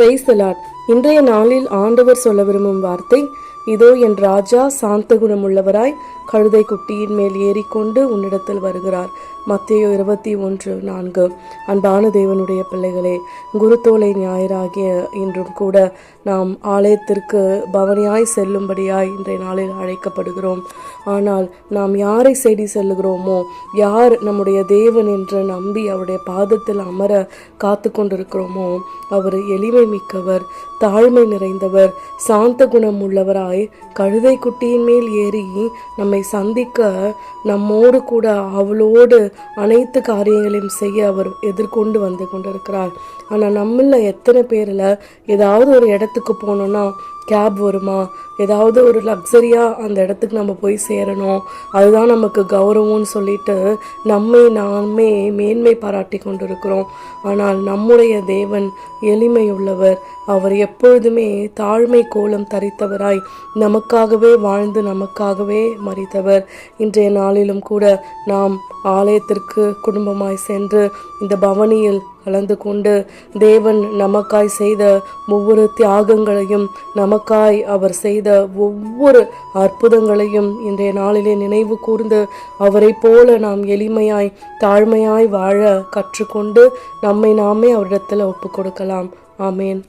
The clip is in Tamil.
Praise the Lord. இன்றைய நாளில் ஆண்டவர் சொல்ல விரும்பும் வார்த்தை, இதோ என் ராஜா சாந்த குணமுள்ளவராய் கழுதை குட்டியின் மேல் ஏறிக்கொண்டு உன்னிடத்தில் வருகிறார். மத்தேயு 21:4. அன்பான தேவனுடைய பிள்ளைகளே, குருத்தோலை ஞாயிறாகிய இன்றும் கூட நாம் ஆலயத்திற்கு பவனியாய் செல்லும்படியாய் இன்றைய நாளில் அழைக்கப்படுகிறோம். ஆனால் நாம் யாரை தேடி செல்லுகிறோமோ, யார் நம்முடைய தேவன் என்று நம்பி அவருடைய பாதத்தில் அமர காத்து கொண்டிருக்கிறோமோ, அவர் எளிமை மிக்கவர், தாழ்மை நிறைந்தவர், சாந்த குணம் உள்ளவராய் கழுதை குட்டியின் மேல் ஏறி நம்மை சந்திக்க நம்மோடு கூட அவளோடு அனைத்து காரியங்களையும் செய்ய அவர் எதிர்கொண்டு வந்து கொண்டிருக்கிறார். ஆனால் நம்மள எத்தனை பேரில் ஏதாவது ஒரு இடத்துக்கு போனோன்னா கேப் வருமா, ஏதாவது ஒரு லக்ஸரியாக அந்த இடத்துக்கு நம்ம போய் சேரணும், அதுதான் நமக்கு கௌரவம்னு சொல்லிட்டு நாமே மேன்மை பாராட்டி கொண்டிருக்கிறோம். ஆனால் நம்முடைய தேவன் எளிமை உள்ளவர். அவர் எப்பொழுதுமே தாழ்மை கோலம் தரித்தவராய் நமக்காகவே வாழ்ந்து நமக்காகவே மரித்தவர். இன்றைய நாளிலும் கூட நாம் ஆலயத்திற்கு குடும்பமாய் சென்று இந்த பவனியில் கலந்து கொண்டு தேவன் நமக்காய் செய்த ஒவ்வொரு தியாகங்களையும், நமக்காய் அவர் செய்த ஒவ்வொரு அற்புதங்களையும் இன்றைய நாளிலே நினைவு கூர்ந்து அவரை போல நாம் எளிமையாய் தாழ்மையாய் வாழ கற்றுக்கொண்டு நம்மை நாமே அவரிடத்தில் ஒப்பு கொடுக்கலாம். ஆமேன்.